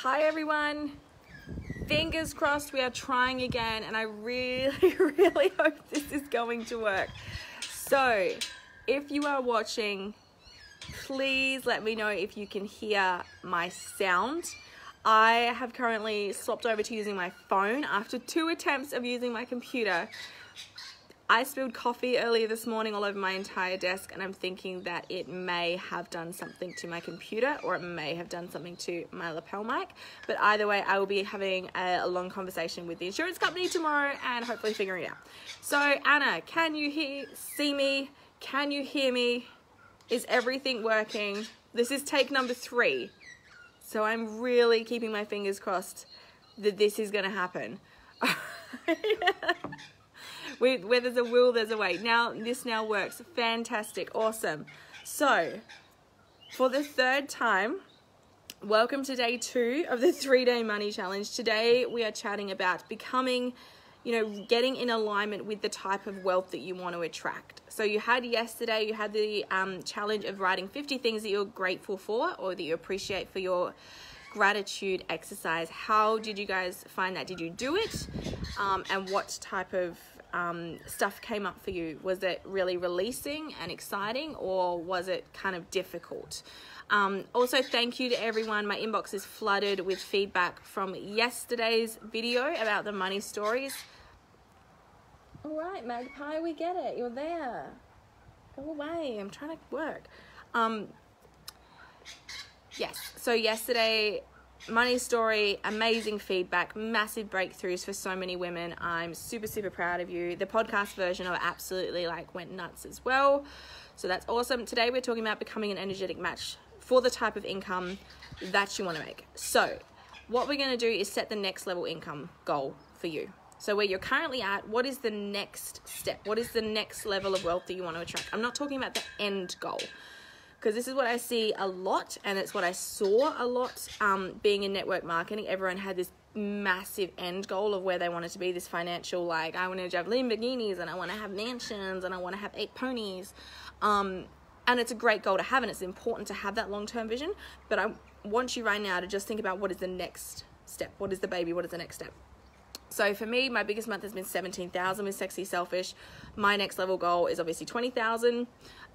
Hi everyone, fingers crossed we are trying again, and I really really hope this is going to work. So if you are watching, please let me know if you can hear my sound. I have currently swapped over to using my phone after 2 attempts of using my computer. I spilled coffee earlier this morning all over my entire desk, and I'm thinking that it may have done something to my computer, or it may have done something to my lapel mic. But either way, I will be having a long conversation with the insurance company tomorrow and hopefully figuring it out. So Anna, can you see me? Can you hear me? Is everything working? This is take number 3. So I'm really keeping my fingers crossed that this is going to happen. Where there's a will, there's a way. Now, this now works. Fantastic. Awesome. So, for the 3rd time, welcome to day 2 of the 3-day money challenge. Today, we are chatting about becoming, getting in alignment with the type of wealth that you want to attract. So you had yesterday, you had the challenge of writing 50 things that you're grateful for or that you appreciate for your gratitude exercise. How did you guys find that? Did you do it? And what type of stuff came up for you? Was it really releasing and exciting, or was it kind of difficult? Also, thank you to everyone. My inbox is flooded with feedback from yesterday's video about the money stories. All right, Magpie, we get it. You're there. Go away. I'm trying to work. Yes. So yesterday, money story, amazing feedback, massive breakthroughs for so many women. I'm super, super proud of you. The podcast version of it absolutely went nuts as well. So that's awesome. Today we're talking about becoming an energetic match for the type of income that you want to make. So what we're going to do is set the next level income goal for you. So where you're currently at, what is the next step? What is the next level of wealth that you want to attract? I'm not talking about the end goal, because this is what I see a lot, and it's what I saw a lot being in network marketing. Everyone had this massive end goal of where they wanted to be, this financial, I want to have Lamborghinis, and I want to have mansions, and I want to have 8 ponies. And it's a great goal to have, and it's important to have that long-term vision. But I want you right now to just think about, what is the next step? What is the baby? What is the next step? So for me, my biggest month has been 17,000 with Sexy Selfish. My next level goal is obviously 20,000.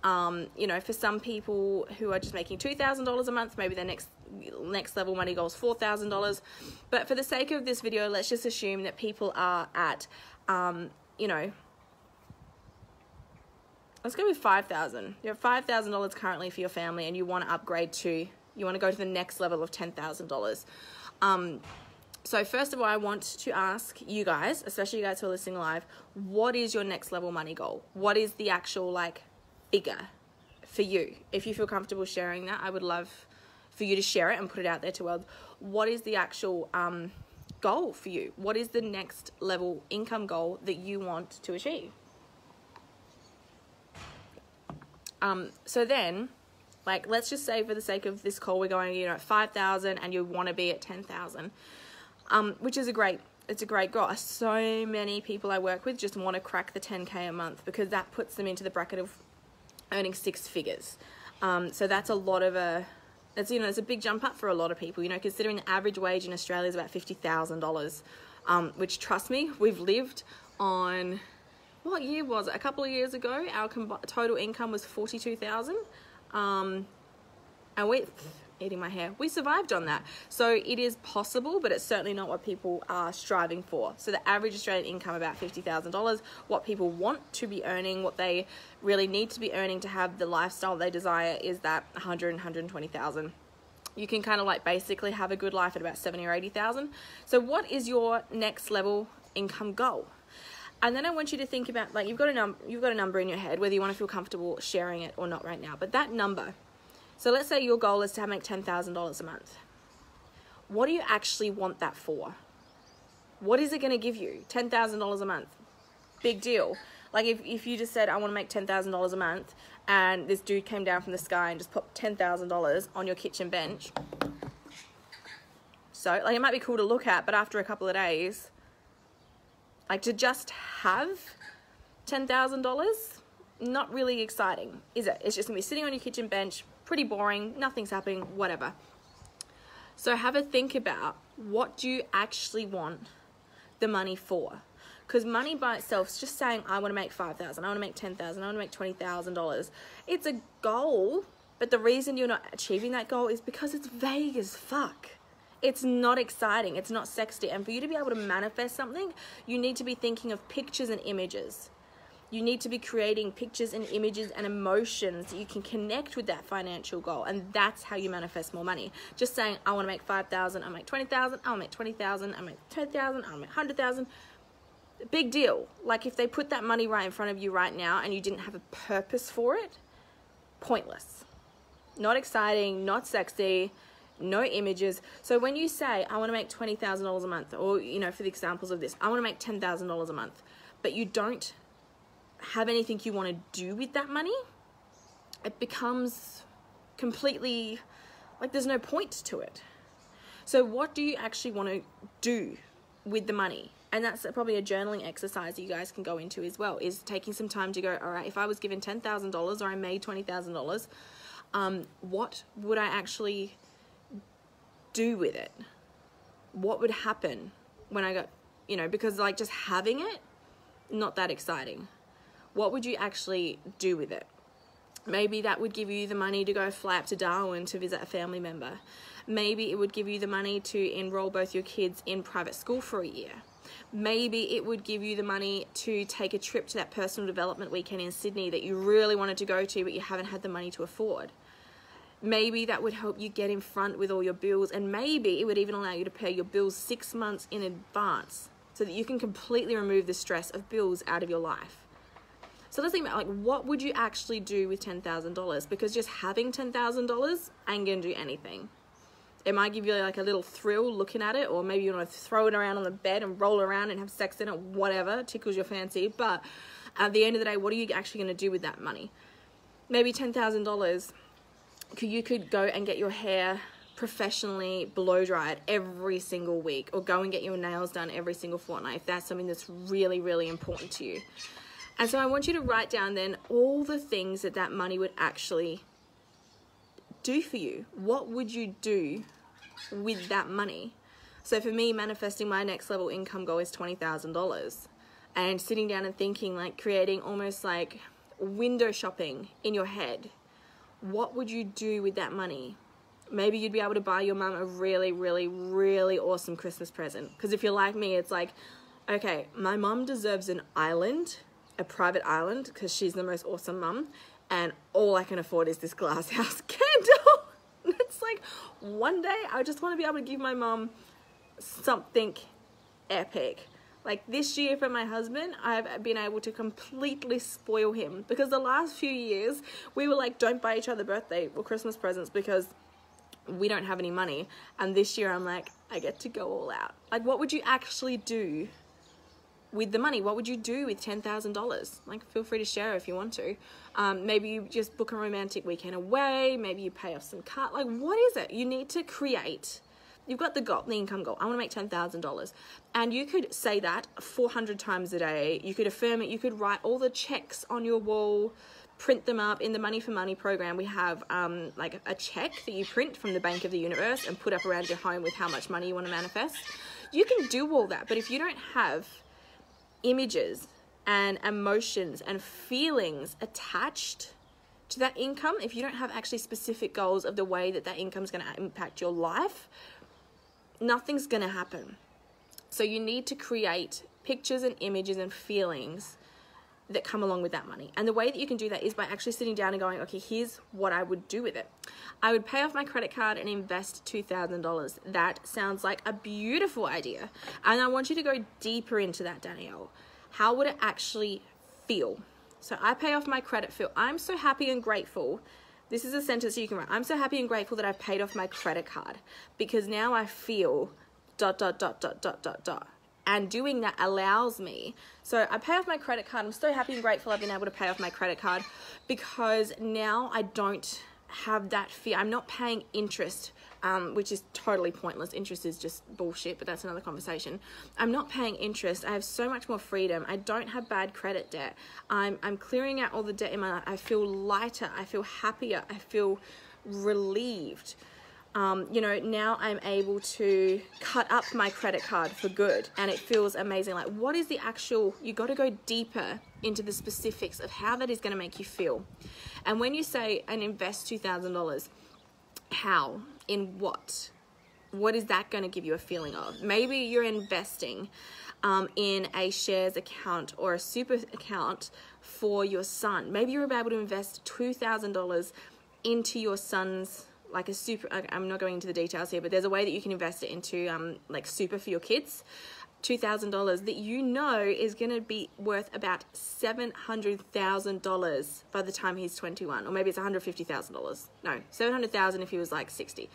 For some people who are just making $2,000 a month, maybe their next level money goal is $4,000. But for the sake of this video, let's just assume that people are at, let's go with 5,000. You have $5,000 currently for your family, and you want to upgrade to, you want to go to the next level of $10,000. So first of all, I want to ask you guys, especially you guys who are listening live, what is your next level money goal? What is the actual figure for you? If you feel comfortable sharing that, I would love for you to share it and put it out there to the world. What is the actual goal for you? What is the next level income goal that you want to achieve? So then, let's just say for the sake of this call, we're going, at 5,000 and you want to be at 10,000. Which is it's a great goal. So many people I work with just want to crack the 10K a month, because that puts them into the bracket of earning 6 figures. So that's a lot of it's a big jump up for a lot of people, considering the average wage in Australia is about $50,000, which, trust me, we've lived on, what year was it? A couple of years ago, our total income was 42,000. And eating my hair, we survived on that. So it is possible, but it's certainly not what people are striving for. So the average Australian income, about $50,000. What people want to be earning, what they really need to be earning to have the lifestyle they desire, is that 120,000. You can kind of basically have a good life at about 70 or 80,000. So what is your next level income goal? And then I want you to think about, you've got a number in your head, whether you want to feel comfortable sharing it or not right now, but that number. So let's say your goal is to make $10,000 a month. What do you actually want that for? What is it going to give you? $10,000 a month. Big deal. If you just said, I want to make $10,000 a month, and this dude came down from the sky and just put $10,000 on your kitchen bench. So, it might be cool to look at, but after a couple of days, to just have $10,000, not really exciting, is it? It's just going to be sitting on your kitchen bench, pretty boring, nothing's happening, whatever. So have a think about, what do you actually want the money for? Because money by itself is just saying, I want to make $5,000, I want to make $10,000, I want to make $20,000. It's a goal, but the reason you're not achieving that goal is because it's vague as fuck. It's not exciting, it's not sexy. And for you to be able to manifest something, you need to be thinking of pictures and images. You need to be creating pictures and images and emotions that you can connect with that financial goal. And that's how you manifest more money. Just saying, I want to make 5,000, I'll make 20,000, I'll make 20,000, I'll make 10,000, I'll make 100,000. Big deal. Like if they put that money right in front of you right now and you didn't have a purpose for it, pointless. Not exciting, not sexy, no images. So when you say, I want to make $20,000 a month, or, you know, for the examples of this, I want to make $10,000 a month, but you don't have anything you want to do with that money, it becomes completely like there's no point to it. So what do you actually want to do with the money? And that's probably a journaling exercise that you guys can go into as well, is taking some time to go, all right, if I was given $10,000 or I made $20,000, what would I actually do with it? What would happen when I got, you know, because like just having it, not that exciting. What would you actually do with it? Maybe that would give you the money to go fly up to Darwin to visit a family member. Maybe it would give you the money to enroll both your kids in private school for a year. Maybe it would give you the money to take a trip to that personal development weekend in Sydney that you really wanted to go to, but you haven't had the money to afford. Maybe that would help you get in front with all your bills, and maybe it would even allow you to pay your bills 6 months in advance so that you can completely remove the stress of bills out of your life. So let's think about, like, what would you actually do with $10,000? Because just having $10,000 ain't gonna do anything. It might give you like a little thrill looking at it, or maybe you want to throw it around on the bed and roll around and have sex in it, whatever tickles your fancy. But at the end of the day, what are you actually going to do with that money? Maybe $10,000, you could go and get your hair professionally blow dried every single week, or go and get your nails done every single fortnight if that's something that's really, really important to you. And so I want you to write down then all the things that that money would actually do for you. What would you do with that money? So for me, manifesting my next level income goal is $20,000, and sitting down and thinking, like creating almost like window shopping in your head. What would you do with that money? Maybe you'd be able to buy your mum a really, really, really awesome Christmas present. Because if you're like me, it's like, okay, my mum deserves an island, a private island, because she's the most awesome mum, and all I can afford is this glass house candle. It's like, one day I just want to be able to give my mum something epic. Like this year for my husband, I've been able to completely spoil him, because the last few years we were like, don't buy each other birthday or Christmas presents because we don't have any money. And this year I'm like, I get to go all out. Like, what would you actually do with the money? What would you do with $10,000? Like, feel free to share if you want to. Maybe you just book a romantic weekend away. Maybe you pay off some car. Like, what is it? You need to create. You've got the goal, the income goal. I want to make $10,000. And you could say that 400 times a day. You could affirm it. You could write all the checks on your wall, print them up. In the Money for Money program, we have like a check that you print from the Bank of the Universe and put up around your home with how much money you want to manifest. You can do all that. But if you don't have images and emotions and feelings attached to that income, if you don't have actually specific goals of the way that that income is going to impact your life, nothing's going to happen. So you need to create pictures and images and feelings that come along with that money. And the way that you can do that is by actually sitting down and going, okay, here's what I would do with it. I would pay off my credit card and invest $2,000. That sounds like a beautiful idea. And I want you to go deeper into that, Danielle. How would it actually feel? So I pay off my credit feel. I'm so happy and grateful. This is a sentence you can write. I'm so happy and grateful that I've paid off my credit card, because now I feel ... And doing that allows me. So I pay off my credit card. I'm so happy and grateful I've been able to pay off my credit card, because now I don't have that fear. I'm not paying interest, which is totally pointless. Interest is just bullshit, but that's another conversation. I'm not paying interest. I have so much more freedom. I don't have bad credit debt. I'm clearing out all the debt in my life. I feel lighter. I feel happier. I feel relieved. You know, now I'm able to cut up my credit card for good, and it feels amazing. Like, what is the actual, you got to go deeper into the specifics of how that is going to make you feel. And when you say and invest $2,000, how, in what is that going to give you a feeling of? Maybe you're investing in a shares account or a super account for your son. Maybe you're able to invest $2,000 into your son's, like a super, I'm not going into the details here, but there's a way that you can invest it into like super for your kids. $2,000 that you know is going to be worth about $700,000 by the time he's 21, or maybe it's $150,000. No, $700,000 if he was like 60.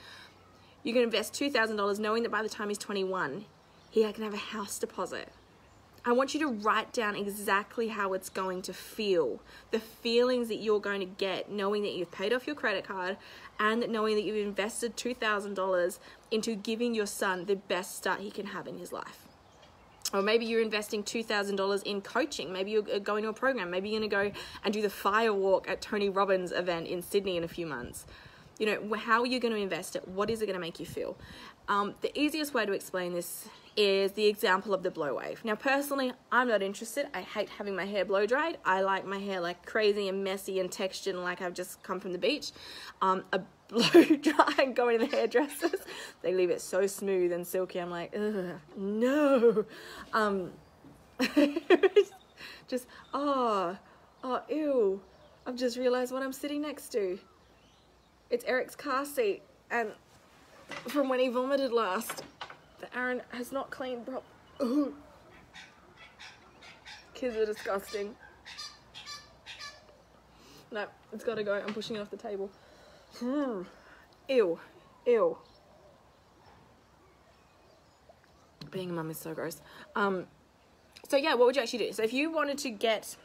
You can invest $2,000 knowing that by the time he's 21, he can have a house deposit. I want you to write down exactly how it's going to feel, the feelings that you're going to get knowing that you've paid off your credit card and knowing that you've invested $2,000 into giving your son the best start he can have in his life. Or maybe you're investing $2,000 in coaching. Maybe you're going to a program. Maybe you're going to go and do the fire walk at Tony Robbins' event in Sydney in a few months. You know, how are you going to invest it? What is it going to make you feel? The easiest way to explain this is the example of the blow wave. Now, personally, I'm not interested. I hate having my hair blow dried. I like my hair like crazy and messy and textured and like I've just come from the beach. A blow dry, going to the hairdressers, they leave it so smooth and silky. I'm like, ugh, no. Just, oh, ew. I've just realized what I'm sitting next to. It's Eric's car seat, and from when he vomited last, the Aaron has not cleaned properly. Kids are disgusting. No, it's got to go. I'm pushing it off the table. Ew. Ew. Being a mum is so gross. So yeah, what would you actually do? So if you wanted to get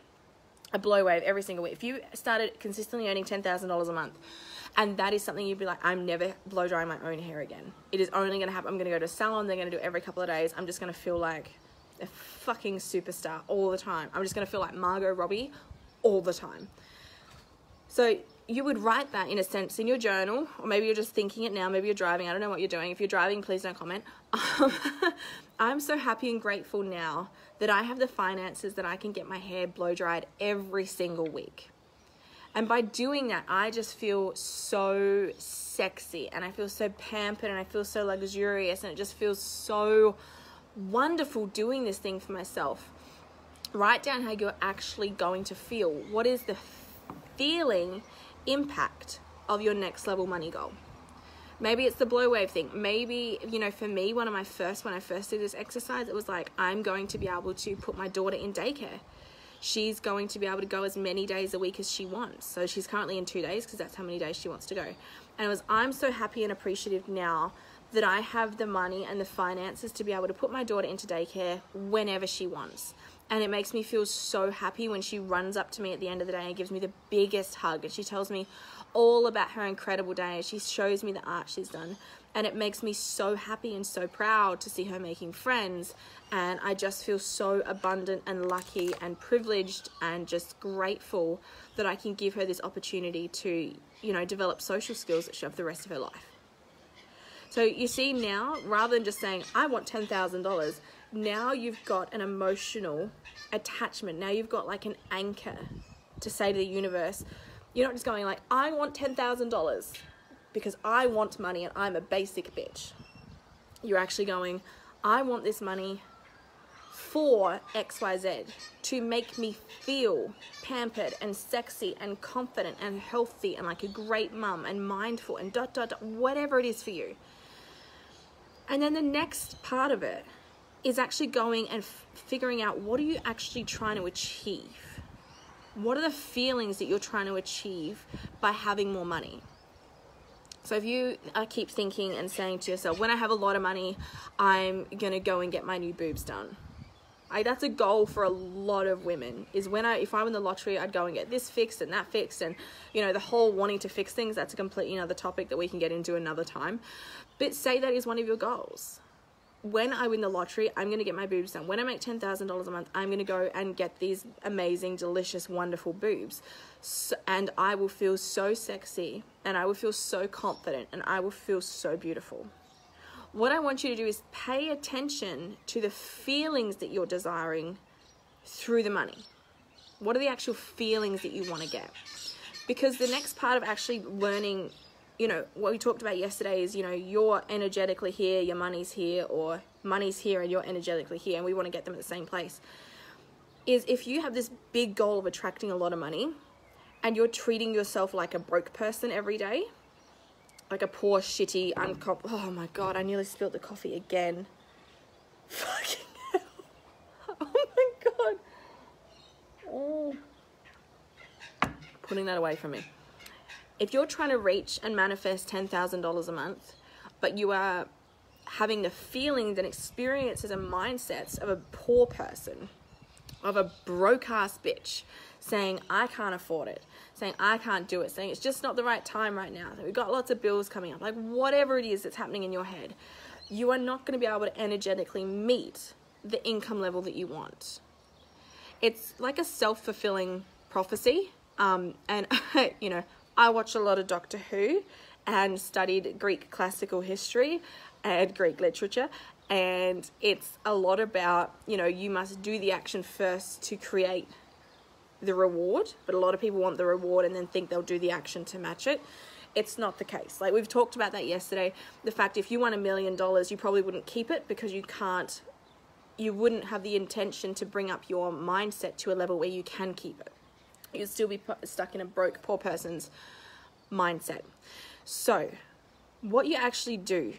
a blow wave every single week, if you started consistently earning $10,000 a month, and that is something you'd be like, I'm never blow drying my own hair again. It is only going to happen. I'm going to go to a salon. They're going to do it every couple of days. I'm just going to feel like a fucking superstar all the time. I'm just going to feel like Margot Robbie all the time. So you would write that in a sense in your journal, or maybe you're just thinking it now. Maybe you're driving. I don't know what you're doing. If you're driving, please don't comment. I'm so happy and grateful now that I have the finances that I can get my hair blow dried every single week. And by doing that, I just feel so sexy and I feel so pampered and I feel so luxurious, and it just feels so wonderful doing this thing for myself. Write down how you're actually going to feel. What is the feeling impact of your next level money goal? Maybe it's the blow wave thing. Maybe, you know, for me, when I first did this exercise, it was like, I'm going to be able to put my daughter in daycare. She's going to be able to go as many days a week as she wants. So she's currently in 2 days because that's how many days she wants to go. And it was, I'm so happy and appreciative now that I have the money and the finances to be able to put my daughter into daycare whenever she wants. And it makes me feel so happy when she runs up to me at the end of the day and gives me the biggest hug. And she tells me all about her incredible day. She shows me the art she's done. And it makes me so happy and so proud to see her making friends. And I just feel so abundant and lucky and privileged and just grateful that I can give her this opportunity to, you know, develop social skills that she'll have the rest of her life. So you see now, rather than just saying, I want $10,000, now you've got an emotional attachment. Now you've got like an anchor to say to the universe. You're not just going like, I want $10,000 because I want money and I'm a basic bitch. You're actually going, I want this money for XYZ to make me feel pampered and sexy and confident and healthy and like a great mum and mindful and ... whatever it is for you. And then the next part of it is actually going and figuring out, what are you actually trying to achieve? What are the feelings that you're trying to achieve by having more money? So if you keep thinking and saying to yourself, when I have a lot of money, I'm going to go and get my new boobs done. That's a goal for a lot of women, is if I win the lottery, I'd go and get this fixed and that fixed. And, you know, the whole wanting to fix things, that's a completely another topic that we can get into another time. But say that is one of your goals. when I win the lottery, I'm going to get my boobs done. When I make $10,000 a month, I'm going to go and get these amazing, delicious, wonderful boobs. And I will feel so sexy, and I will feel so confident, and I will feel so beautiful. What I want you to do is pay attention to the feelings that you're desiring through the money. What are the actual feelings that you want to get? Because the next part of actually learning, you know, what we talked about yesterday is, you know, you're energetically here, your money's here, or money's here and you're energetically here, and we want to get them at the same place. Is if you have this big goal of attracting a lot of money and you're treating yourself like a broke person every day, like a poor, shitty, oh my God, I nearly spilled the coffee again. Fucking hell. Oh my God. Oh. Putting that away from me. If you're trying to reach and manifest $10,000 a month, but you are having the feelings and experiences and mindsets of a poor person, of a broke-ass bitch, saying, I can't afford it, saying, I can't do it, saying, it's just not the right time right now, we've got lots of bills coming up, like whatever it is that's happening in your head, you are not going to be able to energetically meet the income level that you want. It's like a self-fulfilling prophecy. And, you know, I watch a lot of Doctor Who and studied Greek classical history and Greek literature. And it's a lot about, you know, you must do the action first to create the reward. But a lot of people want the reward and then think they'll do the action to match it. It's not the case. Like we've talked about that yesterday. The fact if you won $1 million, you probably wouldn't keep it because you wouldn't have the intention to bring up your mindset to a level where you can keep it. You'd still be stuck in a broke, poor person's mindset. So what you actually do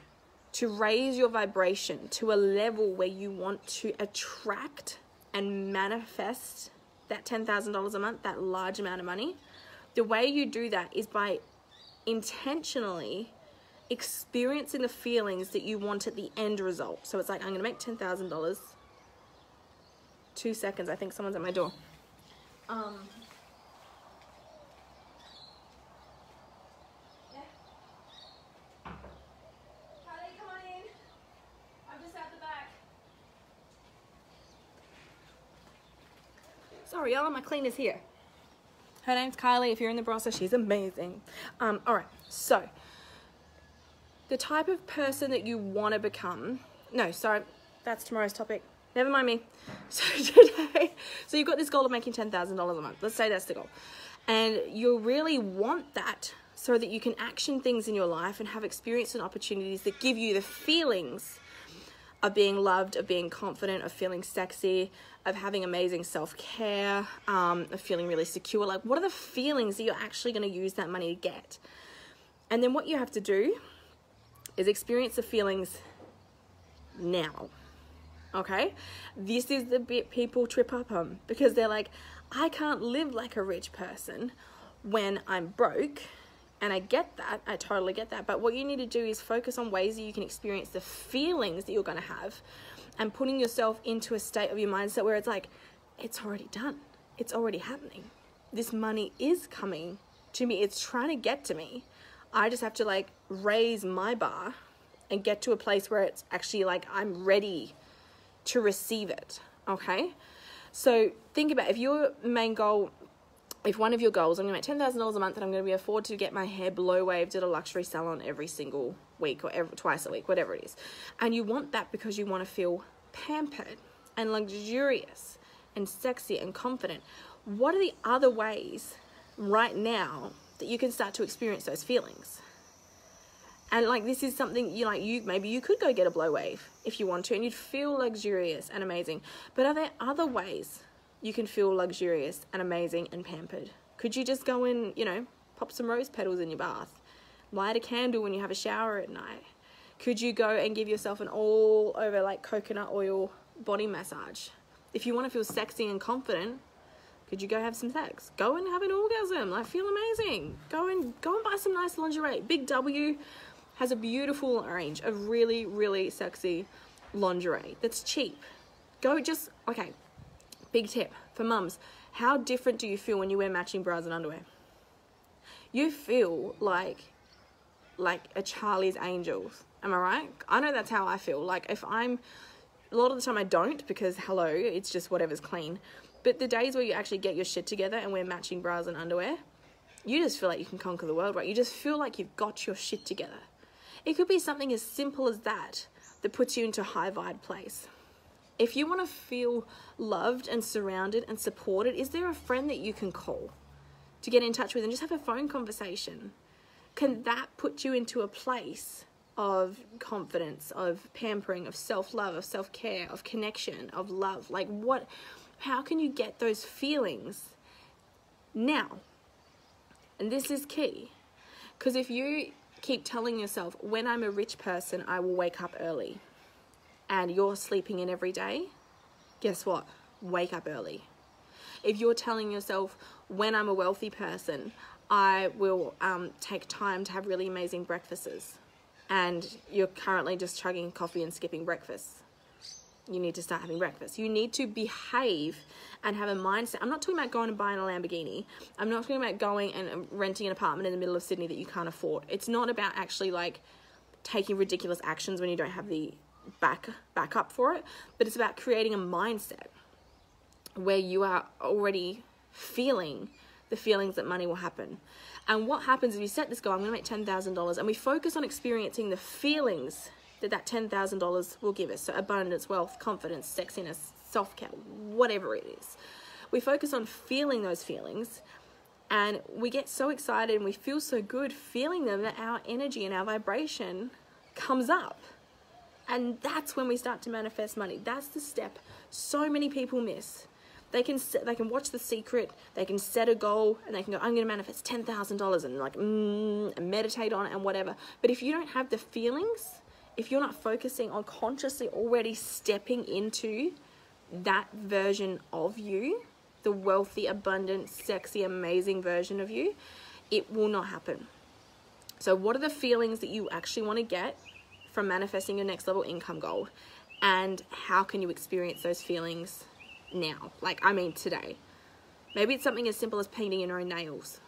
to raise your vibration to a level where you want to attract and manifest that $10,000 a month, that large amount of money, the way you do that is by intentionally experiencing the feelings that you want at the end result. So it's like, I'm going to make $10,000. 2 seconds. I think someone's at my door. Sorry, y'all, my cleaner's here. Her name's Kylie. If you're in the process, she's amazing. All right, so the type of person that you want to become. No, sorry, that's tomorrow's topic. Never mind me. So today, so you've got this goal of making $10,000 a month. Let's say that's the goal. And you really want that so that you can action things in your life and have experience and opportunities that give you the feelings of being loved, of being confident, of feeling sexy, of having amazing self-care, of feeling really secure. Like, what are the feelings that you're actually going to use that money to get? And then what you have to do is experience the feelings now. Okay? This is the bit people trip up on because they're like, I can't live like a rich person when I'm broke. And I get that. I totally get that. But what you need to do is focus on ways that you can experience the feelings that you're going to have and putting yourself into a state of your mindset where it's like, it's already done. It's already happening. This money is coming to me. It's trying to get to me. I just have to like raise my bar and get to a place where it's actually like I'm ready to receive it. Okay? So think about if your main goal, if one of your goals, I'm going to make $10,000 a month and I'm going to be afford to get my hair blow waved at a luxury salon every single week or twice a week, whatever it is. And you want that because you want to feel pampered and luxurious and sexy and confident. What are the other ways right now that you can start to experience those feelings? And like, this is something maybe you could go get a blow wave if you want to and you'd feel luxurious and amazing. But are there other ways you can feel luxurious and amazing and pampered? Could you just go and, pop some rose petals in your bath? Light a candle when you have a shower at night? Could you go and give yourself an all over like coconut oil body massage? If you want to feel sexy and confident, could you go have some sex? Go and have an orgasm. Like, feel amazing. Go and buy some nice lingerie. Big W has a beautiful range of really, really sexy lingerie that's cheap. Okay. Big tip for mums. How different do you feel when you wear matching bras and underwear? You feel like a Charlie's Angels. Am I right? I know that's how I feel. Like if I'm, a lot of the time I don't, because hello, it's just whatever's clean. But the days where you actually get your shit together and wear matching bras and underwear, you just feel like you can conquer the world, right? You just feel like you've got your shit together. It could be something as simple as that puts you into a high vibe place. If you want to feel loved and surrounded and supported, is there a friend that you can call to get in touch with and just have a phone conversation? Can that put you into a place of confidence, of pampering, of self-love, of self-care, of connection, of love? Like how can you get those feelings now? And this is key, because if you keep telling yourself, when I'm a rich person, I will wake up early, and you're sleeping in every day, guess what? Wake up early. If you're telling yourself, when I'm a wealthy person, I will take time to have really amazing breakfasts, and you're currently just chugging coffee and skipping breakfast, you need to start having breakfast. You need to behave and have a mindset. I'm not talking about going and buying a Lamborghini. I'm not talking about going and renting an apartment in the middle of Sydney that you can't afford. It's not about actually like taking ridiculous actions when you don't have the backup for it, but it's about creating a mindset where you are already feeling the feelings that money will happen. And what happens is you set this goal, I'm going to make $10,000, and we focus on experiencing the feelings that $10,000 will give us. So abundance, wealth, confidence, sexiness, self-care, whatever it is. We focus on feeling those feelings, and we get so excited and we feel so good feeling them that our energy and our vibration comes up. And that's when we start to manifest money. That's the step so many people miss. They can watch The Secret, they can set a goal, and they can go, I'm going to manifest $10,000 and like and meditate on it and whatever. But if you don't have the feelings, if you're not focusing on consciously already stepping into that version of you, the wealthy, abundant, sexy, amazing version of you, it will not happen. So what are the feelings that you actually want to get from manifesting your next level income goal? And how can you experience those feelings now? Like, I mean, today. Maybe it's something as simple as painting your own nails.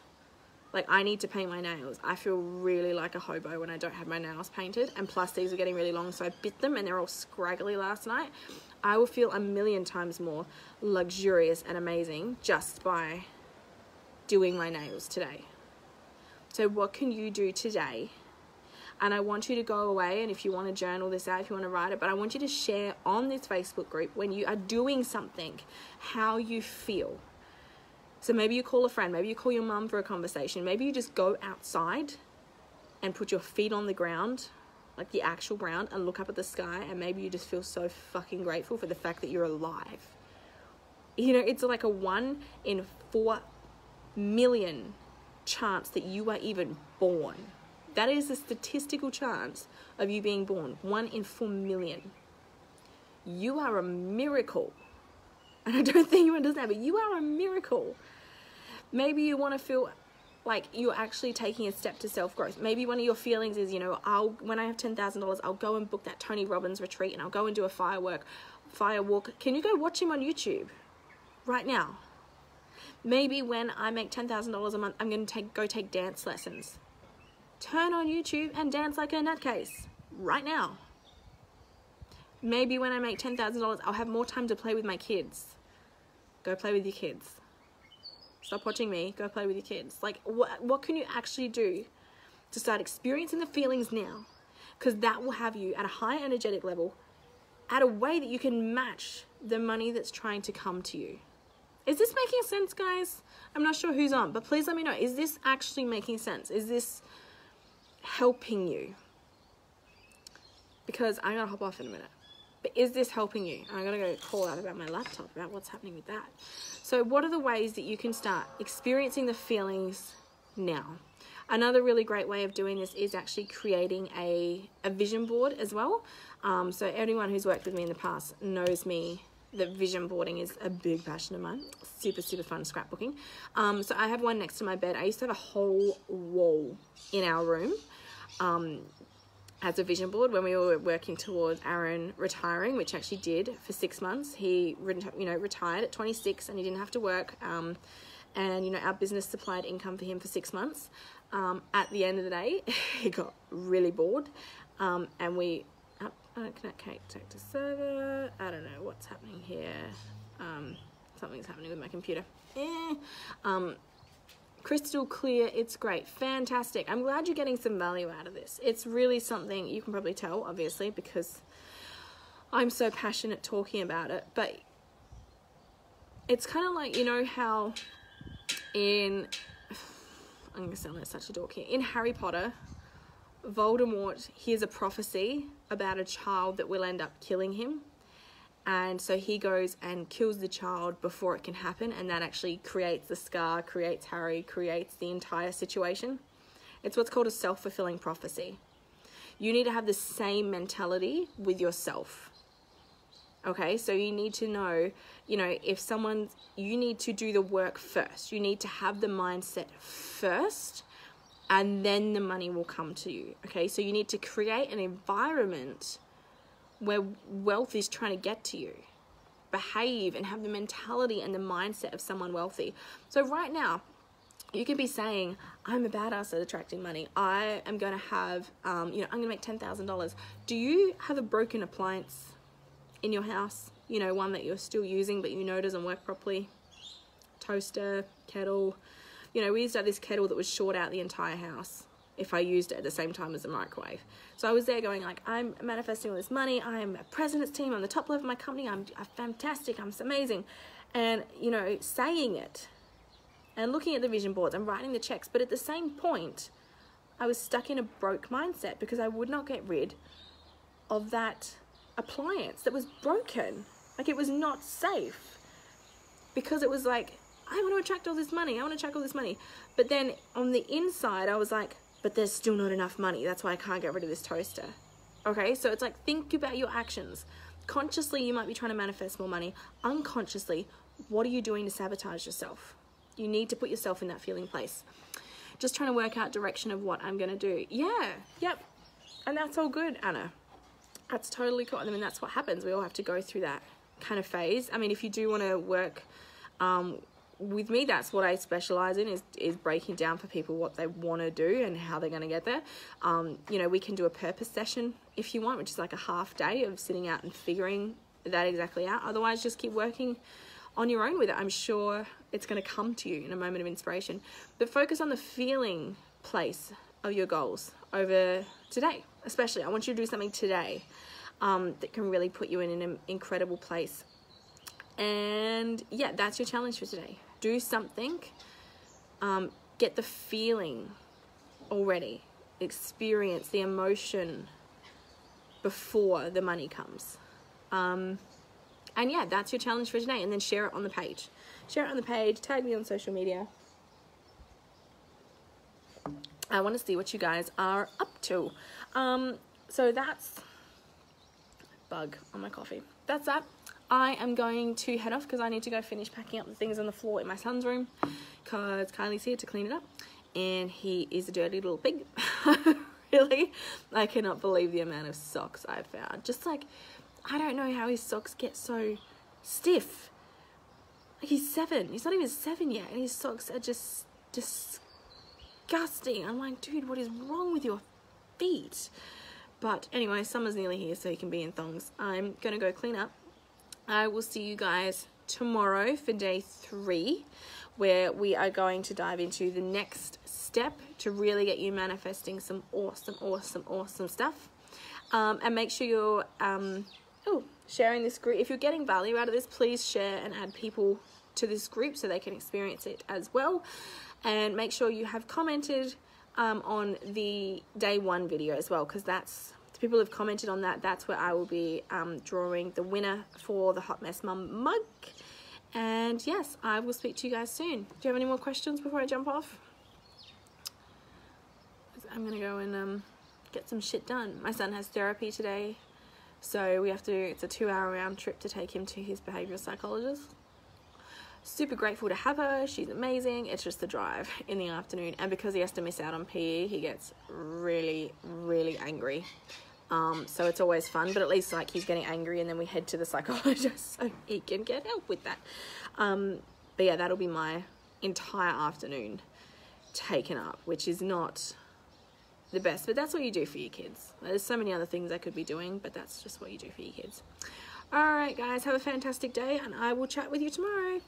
Like, I need to paint my nails. I feel really like a hobo when I don't have my nails painted. And plus, these are getting really long, so I bit them and they're all scraggly last night. I will feel a million times more luxurious and amazing just by doing my nails today. So what can you do today? And I want you to go away, and if you want to journal this out, if you want to write it, but I want you to share on this Facebook group when you are doing something, how you feel. So maybe you call a friend, maybe you call your mum for a conversation, maybe you just go outside and put your feet on the ground, like the actual ground, and look up at the sky, and maybe you just feel so fucking grateful for the fact that you're alive. You know, it's like a 1 in 4 million chance that you are even born. That is the statistical chance of you being born, 1 in 4 million. You are a miracle. And I don't think anyone does that, but you are a miracle. Maybe you want to feel like you're actually taking a step to self-growth. Maybe one of your feelings is, you know, when I have $10,000, I'll go and book that Tony Robbins retreat, and I'll go and do a fire walk. Can you go watch him on YouTube right now? Maybe when I make $10,000 a month, I'm going to go take dance lessons. Turn on YouTube and dance like a nutcase right now. Maybe when I make $10,000, I'll have more time to play with my kids. Go play with your kids. Stop watching me. Go play with your kids. Like, what can you actually do to start experiencing the feelings now? Because that will have you at a high energetic level, at a way that you can match the money that's trying to come to you. Is this making sense, guys? I'm not sure who's on, but please let me know. Is this actually making sense? Is this helping you? Because I'm going to hop off in a minute. But is this helping you? I'm going to go call out about my laptop, about what's happening with that. So what are the ways that you can start experiencing the feelings now? Another really great way of doing this is actually creating a vision board as well. So anyone who's worked with me in the past knows me that vision boarding is a big passion of mine. Super, super fun scrapbooking. So I have one next to my bed. I used to have a whole wall in our room as a vision board when we were working towards Aaron retiring, which actually did for 6 months. He, retired at 26 and he didn't have to work. And, our business supplied income for him for 6 months. At the end of the day, he got really bored. And we, connect to server. I don't know what's happening here. Something's happening with my computer. Crystal clear, it's great, fantastic. I'm glad you're getting some value out of this. It's really something, you can probably tell, obviously, because I'm so passionate talking about it, but it's kind of like, you know how I'm going to sound like such a dork here. In Harry Potter, Voldemort hears a prophecy about a child that will end up killing him. And so he goes and kills the child before it can happen. And that actually creates the scar, creates Harry, creates the entire situation. It's what's called a self-fulfilling prophecy. You need to have the same mentality with yourself. Okay, so you need to know, you know, you need to do the work first. You need to have the mindset first, and then the money will come to you. Okay, so you need to create an environment where wealth is trying to get to you. Behave and have the mentality and the mindset of someone wealthy. So right now, you could be saying, I'm a badass at attracting money. I am going to have, I'm going to make $10,000. Do you have a broken appliance in your house? You know, one that you're still using, but you know doesn't work properly? Toaster, kettle. You know, we used to have this kettle that would short out the entire house if I used it at the same time as the microwave. So I was there going like, I'm manifesting all this money. I'm a president's team. I'm the top level of my company. I'm fantastic. I'm amazing. And, you know, saying it and looking at the vision boards and writing the checks. But at the same point, I was stuck in a broke mindset because I would not get rid of that appliance that was broken. Like, it was not safe because it was like, I want to attract all this money. I want to attract all this money. But then on the inside, I was like, but there's still not enough money. That's why I can't get rid of this toaster. Okay, so it's like, think about your actions. Consciously, you might be trying to manifest more money. Unconsciously, what are you doing to sabotage yourself? You need to put yourself in that feeling place. Just trying to work out direction of what I'm going to do. Yeah, yep. And that's all good, Anna. That's totally cool. I mean, that's what happens. We all have to go through that kind of phase. I mean, if you do want to work with me, that's what I specialize in, is breaking down for people what they want to do and how they're going to get there. You know, we can do a purpose session if you want, which is like a half day of sitting out and figuring that exactly out. Otherwise, just keep working on your own with it. I'm sure it's going to come to you in a moment of inspiration. But focus on the feeling place of your goals over today. Especially, I want you to do something today that can really put you in an incredible place. And yeah, that's your challenge for today. Do something, get the feeling already, experience the emotion before the money comes. And yeah, that's your challenge for today. And then share it on the page. Share it on the page, tag me on social media. I want to see what you guys are up to. So that's bug on my coffee. That's that. I am going to head off because I need to go finish packing up the things on the floor in my son's room because Kylie's here to clean it up and he is a dirty little pig. Really, I cannot believe the amount of socks I've found. Just like, I don't know how his socks get so stiff. Like, he's 7. He's not even 7 yet and his socks are just disgusting. I'm like, dude, what is wrong with your feet? But anyway, summer's nearly here so he can be in thongs. I'm going to go clean up. I will see you guys tomorrow for day 3, where we are going to dive into the next step to really get you manifesting some awesome stuff. And make sure you're sharing this group. If you're getting value out of this, please share and add people to this group so they can experience it as well. And make sure you have commented on the day 1 video as well, because that's, people have commented on that. That's where I will be drawing the winner for the Hot Mess Mum mug. And yes, I will speak to you guys soon. Do you have any more questions before I jump off? I'm gonna go and get some shit done. My son has therapy today, so we have to, it's a 2-hour round trip to take him to his behavioral psychologist. Super grateful to have her. She's amazing. It's just the drive in the afternoon, and because he has to miss out on PE, he gets really angry. So it's always fun, but at least like he's getting angry and then we head to the psychologist so he can get help with that. But yeah, that'll be my entire afternoon taken up, which is not the best, but that's what you do for your kids. There's so many other things I could be doing, but that's just what you do for your kids. All right, guys, have a fantastic day, and I will chat with you tomorrow.